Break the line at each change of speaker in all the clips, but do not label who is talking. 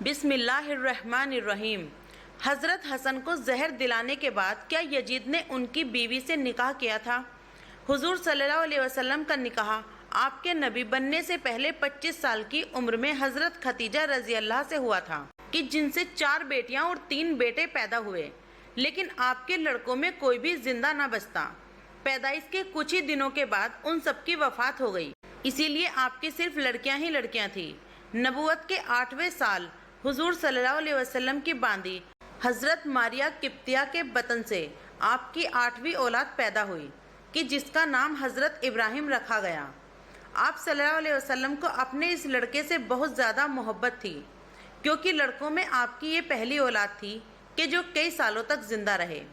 بسم اللہ الرحمن الرحیم۔ حضرت حسن کو زہر دلانے کے بعد کیا یزید نے ان کی بیوی سے نکاح کیا تھا؟ حضور صلی اللہ علیہ وسلم کا نکاح آپ کے نبی بننے سے پہلے 25 سال کی عمر میں حضرت خدیجہ رضی اللہ سے ہوا تھا کہ جن سے 4 بیٹیاں اور 3 بیٹے پیدا ہوئے، لیکن آپ کے لڑکوں میں کوئی بھی زندہ نہ بچتا۔ پیدائش کے کچھ ہی دنوں کے بعد ان سب کی وفات ہو گئی، اسی لیے آپ کی صرف لڑکیاں ہی لڑکیاں تھیں۔ نبوت کے 8ویں سال حضور صلی اللہ علیہ وسلم کی باندی حضرت ماریہ قبطیہ کے بطن سے آپ کی 8ویں اولاد پیدا ہوئی کہ جس کا نام حضرت ابراہیم رکھا گیا۔ آپ صلی اللہ علیہ وسلم کو اپنے اس لڑکے سے بہت زیادہ محبت تھی، کیونکہ لڑکوں میں آپ کی یہ پہلی اولاد تھی کہ جو کئی سالوں تک زندہ رہے۔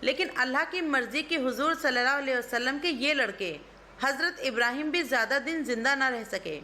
لیکن اللہ کی مرضی کہ حضور صلی اللہ علیہ وسلم کے یہ لڑکے حضرت ابراہیم بھی زیادہ دن زندہ نہ رہ سکے۔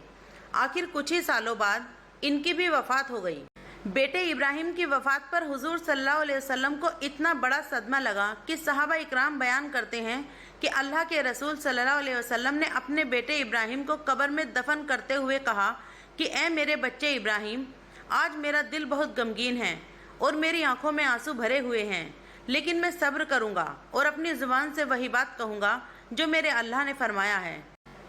آخر کچھ ہی سالوں بعد ان کی بھی وفات ہو گئی۔ بیٹے ابراہیم کی وفات پر حضور صلی اللہ علیہ وسلم کو اتنا بڑا صدمہ لگا کہ صحابہ اکرام بیان کرتے ہیں کہ اللہ کے رسول صلی اللہ علیہ وسلم نے اپنے بیٹے ابراہیم کو قبر میں دفن کرتے ہوئے کہا کہ اے میرے بچے ابراہیم، آج میرا دل بہت غمگین ہے اور میری آنکھوں میں آنسو بھرے ہوئے ہیں، لیکن میں صبر کروں گا اور اپنی زبان سے وہی بات کہوں گا جو میرے اللہ نے فرمایا ہے۔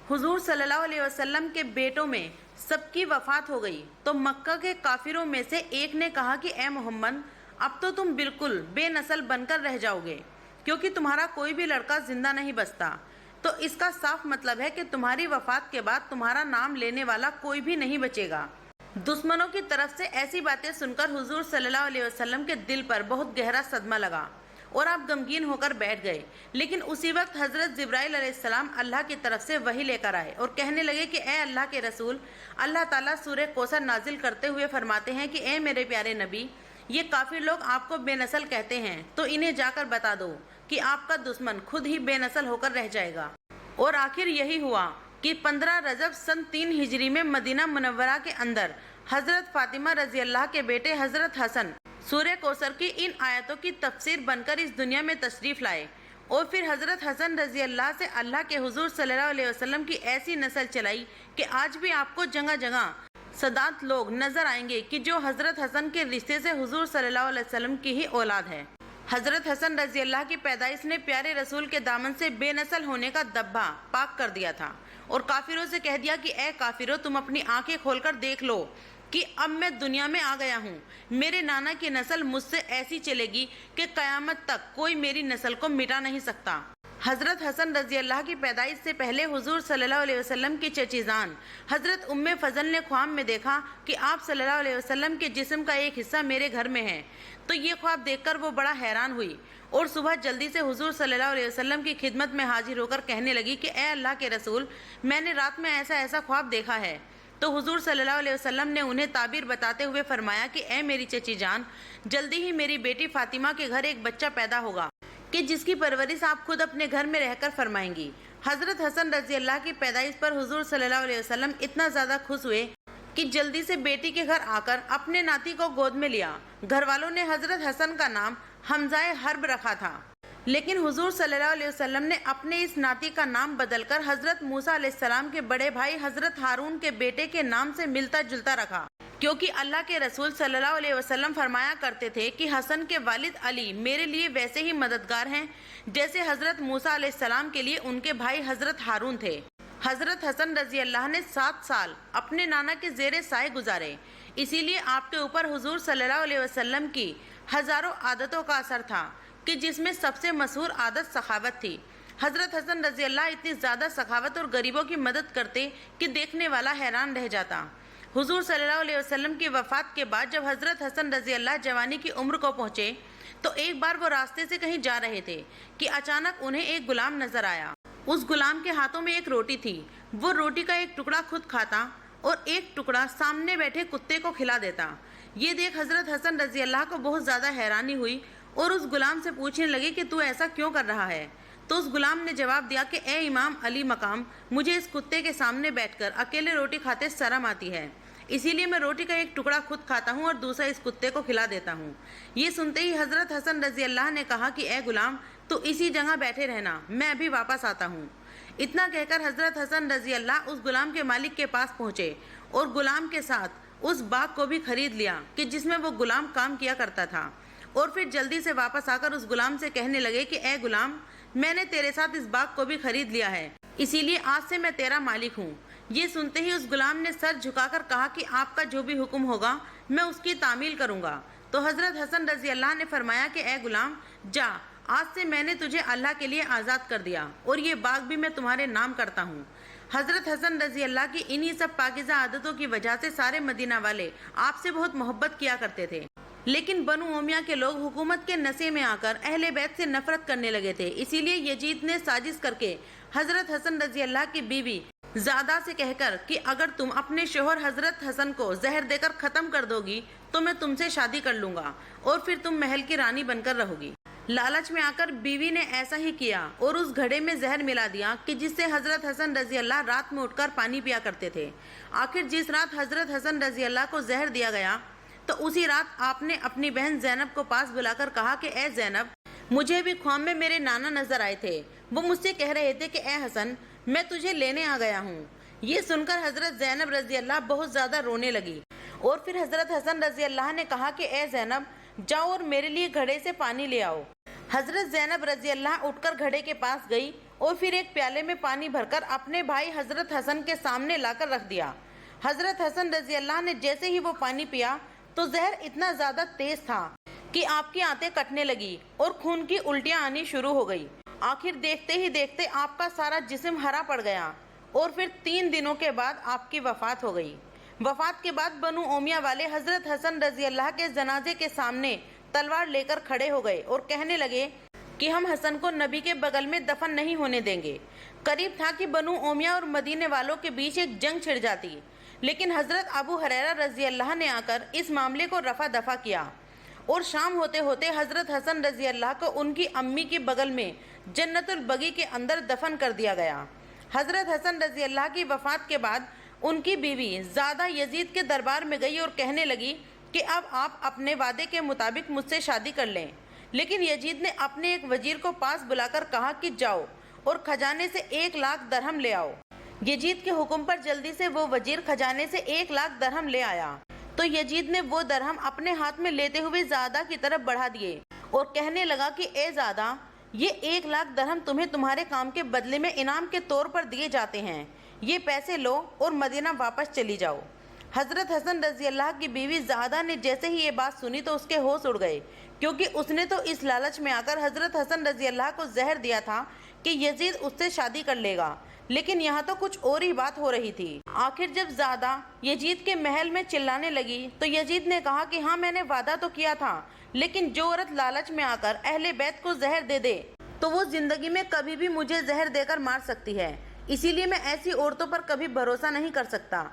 حضور صلی اللہ علیہ وسلم کے بیٹوں میں سب کی وفات ہو گئی تو مکہ کے کافروں میں سے ایک نے کہا کہ اے محمد، اب تو تم بالکل بے نسل بن کر رہ جاؤ گے، کیونکہ تمہارا کوئی بھی لڑکا زندہ نہیں بچتا، تو اس کا صاف مطلب ہے کہ تمہاری وفات کے بعد تمہارا نام لینے والا کوئی بھی نہیں بچے گا۔ دشمنوں کی طرف سے ایسی باتیں سن کر حضور صلی اللہ علیہ وسلم کے دل پر بہت گہرا صدمہ لگا اور آپ غمگین ہو کر بیٹھ گئے۔ لیکن اسی وقت حضرت جبرائیل علیہ السلام اللہ کی طرف سے وحی لے کر آئے اور کہنے لگے کہ اے اللہ کے رسول، اللہ تعالیٰ سورہ کوثر نازل کرتے ہوئے فرماتے ہیں کہ اے میرے پیارے نبی، یہ کافر لوگ آپ کو بے نسل کہتے ہیں، تو انہیں جا کر بتا دو کہ آپ کا دشمن خود ہی بے نسل ہو کر رہ جائے گا۔ اور آخر یہی ہوا کہ 15 رجب سن 3 ہجری میں مدینہ منورہ کے اندر حضرت فاطمہ رضی اللہ کے بیٹے حضرت حسن سورہ کوثر کی ان آیتوں کی تفسیر بن کر اس دنیا میں تشریف لائے، اور پھر حضرت حسن رضی اللہ سے اللہ کے حضور صلی اللہ علیہ وسلم کی ایسی نسل چلائی کہ آج بھی آپ کو جگہ جگہ سادات لوگ نظر آئیں گے کہ جو حضرت حسن کے رشتے سے حضور صلی اللہ علیہ وسلم کی ہی اولاد ہے۔ حضرت حسن رضی اللہ کی پیدائش نے پیارے رسول کے دامن سے بے نسل ہونے کا دبا پاک کر دیا تھا، اور کافروں سے کہہ دیا کہ اے کافروں، تم اپنی آنکھیں کھول کر دیکھ لو کہ اب میں دنیا میں آ گیا ہوں، میرے نانا کی نسل مجھ سے ایسی چلے گی کہ قیامت تک کوئی میری نسل کو مٹا نہیں سکتا۔ حضرت حسن رضی اللہ کی پیدائش سے پہلے حضور صلی اللہ علیہ وسلم کی چچی جان حضرت ام فضل نے خواب میں دیکھا کہ آپ صلی اللہ علیہ وسلم کے جسم کا ایک حصہ میرے گھر میں ہے، تو یہ خواب دیکھ کر وہ بڑا حیران ہوئی اور صبح جلدی سے حضور صلی اللہ علیہ وسلم کی خدمت میں حاضر ہو کر کہنے لگی کہ اے اللہ کے رسول، میں نے رات میں ایسا خواب دیکھا ہے۔ تو حضور صلی اللہ علیہ وسلم نے انہیں تعبیر بتاتے ہوئے فرمایا کہ اے میری چچی جان، جلدی ہی میری بیٹی فاطمہ کے گھر ایک بچہ پیدا ہوگا کہ جس کی پرورش آپ خود اپنے گھر میں رہ کر فرمائیں گی۔ حضرت حسن رضی اللہ کی پیدائش پر حضور صلی اللہ علیہ وسلم اتنا زیادہ خوش ہوئے کہ جلدی سے بیٹی کے گھر آ کر اپنے ناتی کو گود میں لیا۔ گھر والوں نے حضرت حسن کا نام حمزہ حرب رکھا تھا، لیکن حضور صلی اللہ علیہ وسلم نے اپنے اس ناتی کا نام بدل کر حضرت موسیٰ علیہ السلام کے بڑے بھائی حضرت ہارون کے بیٹے کے نام سے ملتا جلتا رکھا، کیونکہ اللہ کے رسول صلی اللہ علیہ وسلم فرمایا کرتے تھے کہ حسن کے والد علی میرے لیے ویسے ہی مددگار ہیں جیسے حضرت موسیٰ علیہ السلام کے لیے ان کے بھائی حضرت ہارون تھے۔ حضرت حسن رضی اللہ نے 7 سال اپنے نانا کے زیر سائے گزارے، اسی لیے آپ کے اوپر حضور صلی اللہ علیہ وسلم کی ہزاروں عادتوں کا اثر تھا کہ جس میں سب سے مشہور عادت سخاوت تھی۔ حضرت حسن رضی اللہ اتنی زیادہ سخاوت اور غریبوں کی مدد کرتے کہ دیکھنے والا حیران رہ جاتا۔ حضور صلی اللہ علیہ وسلم کی وفات کے بعد جب حضرت حسن رضی اللہ جوانی کی عمر کو پہنچے تو ایک بار وہ راستے سے کہیں جا رہے تھے کہ اچانک انہیں ایک غلام نظر آیا۔ اس غلام کے ہاتھوں میں ایک روٹی تھی، وہ روٹی کا ایک ٹکڑا خود کھاتا اور ایک ٹکڑا سامنے بیٹھے کتے کو کھلا دیتا۔ یہ دیکھ حضرت حسن رضی اللہ کو بہت زیادہ حیرانی ہوئی اور اس غلام سے پوچھنے لگے کہ تو ایسا کیوں کر رہا ہے؟ تو اس غلام نے جواب دیا کہ اے امام علی مقام، مجھے اس کتے کے سامنے بیٹھ کر اکیلے روٹی کھاتے شرم آتی ہے، اسی لیے میں روٹی کا ایک ٹکڑا خود کھاتا ہوں اور دوسرا اس کتے کو کھلا دیتا ہوں۔ یہ سنتے ہی حضرت حسن رضی اللہ نے کہا کہ اے غلام، تو اسی جگہ بیٹھے رہنا، میں ابھی واپس آتا ہوں۔ اتنا کہہ کر حضرت حسن رضی اللہ اس غلام کے مالک کے پاس پہنچے اور غلام کے ساتھ اس باغ کو بھی خرید لیا کہ جس میں وہ غلام کام کیا کرتا تھا، اور پھر جلدی سے واپس آ کر اس غلام سے کہنے لگے کہ اے غلام، میں نے تیرے ساتھ اس باغ کو بھی خرید لیا ہے، اسی لیے آج سے میں تیرا مالک ہوں۔ یہ سنتے ہی اس غلام نے سر جھکا کر کہا کہ آپ کا جو بھی حکم ہوگا میں اس کی تعمیل کروں گا۔ تو حضرت حسن رضی اللہ نے فرمایا کہ اے غلام، جا، آج سے میں نے تجھے اللہ کے لیے آزاد کر دیا اور یہ باغ بھی میں تمہارے نام کرتا ہوں۔ حضرت حسن رضی اللہ کی انہی سب پاکیزہ عادتوں کی وجہ سے سارے مدینہ والے آپ سے بہت محبت کیا کرتے تھے، لیکن بنو امیہ کے لوگ حکومت کے نشے میں آ کر اہل بیت سے نفرت کرنے لگے تھے۔ اسی لیے یزید نے سازش کر کے حضرت حسن رضی اللہ کی بیوی زادہ سے کہہ کر کہ اگر تم اپنے شوہر حضرت حسن کو زہر دے کر ختم کر دو گی تو میں تم سے شادی کر لوں گا اور پھر تم محل کی رانی بن کر رہو گی۔ لالچ میں آ کر بیوی نے ایسا ہی کیا اور اس گھڑے میں زہر ملا دیا کہ جس سے حضرت حسن رضی اللہ رات میں اٹھ کر پانی پیا کرتے تھے۔ آخر جس رات حضرت حسن رضی اللہ کو زہر دیا گیا تو اسی رات آپ نے اپنی بہن زینب کو پاس بلا کر کہا کہ اے زینب، مجھے بھی خواب میں میرے نانا نظر آئے تھے، وہ مجھ سے کہہ رہے تھے کہ اے حسن، میں تجھے لینے آ گیا ہوں۔ یہ سن کر حضرت زینب رضی اللہ بہت زیادہ رونے لگی اور پھر حضرت حسن رضی اللہ نے کہا کہ اے زینب، جاؤ اور میرے لیے گھڑے سے پانی لے آؤ۔ حضرت زینب رضی اللہ اٹھ کر گھڑے کے پاس گئی اور پھر ایک پیالے میں پانی بھر کر اپنے بھائی حضرت حسن کے سامنے لا کر رکھ دیا۔ حضرت حسن رضی اللہ نے جیسے ہی وہ پانی پیا تو زہر اتنا زیادہ تیز تھا کہ آپ کی آنتیں کٹنے لگی اور خون کی الٹیاں آنی شروع ہو گئی۔ آخر دیکھتے ہی دیکھتے آپ کا سارا جسم ہرا پڑ گیا اور پھر 3 دنوں کے بعد آپ کی وفات ہو گئی۔ وفات کے بعد بنو امیہ والے حضرت حسن رضی اللہ کے جنازے کے سامنے تلوار لے کر کھڑے ہو گئے اور کہنے لگے کہ ہم حسن کو نبی کے بغل میں دفن نہیں ہونے دیں گے۔ قریب تھا کہ بنو امیہ اور مدینے والوں کے بیچ ایک جنگ چھڑ جاتی، لیکن حضرت ابو ہریرہ رضی اللہ نے آ کر اس معاملے کو رفع دفع کیا اور شام ہوتے ہوتے حضرت حسن رضی اللہ کو ان کی امی کے بغل میں جنت البقیع کے اندر دفن کر دیا گیا۔ حضرت حسن رضی اللہ کی وفات کے بعد ان کی بیوی زادہ یزید کے دربار میں گئی اور کہنے لگی کہ اب آپ اپنے وعدے کے مطابق مجھ سے شادی کر لیں، لیکن یزید نے اپنے ایک وزیر کو پاس بلا کر کہا کہ جاؤ اور خزانے سے 1 لاکھ درہم لے آؤ۔ یزید کے حکم پر جلدی سے وہ وزیر خزانے سے 1 لاکھ درہم لے آیا تو یزید نے وہ درہم اپنے ہاتھ میں لیتے ہوئے زادہ کی طرف بڑھا دیے اور کہنے لگا کہ اے زادہ، یہ 1 لاکھ درہم تمہیں تمہارے کام کے بدلے میں انعام کے طور پر دیے جاتے ہیں، یہ پیسے لو اور مدینہ واپس چلی جاؤ۔ حضرت حسن رضی اللہ کی بیوی زادہ نے جیسے ہی یہ بات سنی تو اس کے ہوش اڑ گئے، کیونکہ اس نے تو اس لالچ میں آ کر حضرت حسن رضی اللہ کو زہر دیا تھا کہ یزید اس سے شادی کر لے گا، لیکن یہاں تو کچھ اور ہی بات ہو رہی تھی۔ آخر جب زادہ یزید کے محل میں چلانے لگی تو یزید نے کہا کہ ہاں، میں نے وعدہ تو کیا تھا، لیکن جو عورت لالچ میں آ کر اہل بیت کو زہر دے دے تو وہ زندگی میں کبھی بھی مجھے زہر دے کر مار سکتی ہے، اسی لیے میں ایسی عورتوں پر کبھی بھروسہ نہیں کر سکتا۔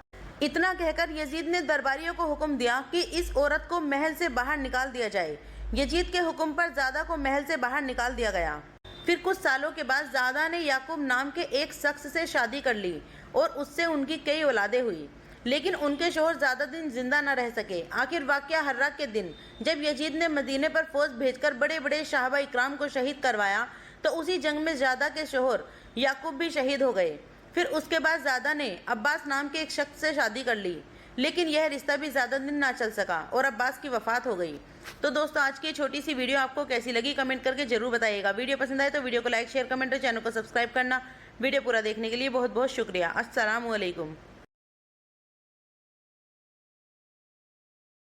اتنا کہہ کر یزید نے درباریوں کو حکم دیا کہ اس عورت کو محل سے باہر نکال دیا جائے۔ یزید کے حکم پر زادہ کو محل سے باہر نکال دیا گیا۔ پھر کچھ سالوں کے بعد زادہ نے یعقوب نام کے ایک شخص سے شادی کر لی اور اس سے ان کی کئی اولادیں ہوئی، لیکن ان کے شوہر زیادہ دن زندہ نہ رہ سکے۔ آخر واقعہ ہرہ کے دن جب یزید نے مدینے پر فوج بھیج کر بڑے بڑے صحابہ اکرام کو شہید کروایا تو اسی جنگ میں زادہ کے شوہر یعقوب بھی شہید ہو گئے۔ پھر اس کے بعد زادہ نے عباس نام کے ایک شخص سے شادی کر لی، لیکن یہ رشتہ بھی زیادہ دن نہ چل سکا اور عباس کی وفات ہو گئی۔ تو دوستو، آج کی یہ چھوٹی سی ویڈیو آپ کو کیسی لگی کمنٹ کر کے ضرور بتائیے گا۔ ویڈیو پسند آئے تو ویڈیو کو لائک، شیئر، کمنٹ اور چینل کو سبسکرائب کرنا۔ ویڈیو پورا دیکھنے کے لیے بہت بہت شکریہ۔ السلام علیکم۔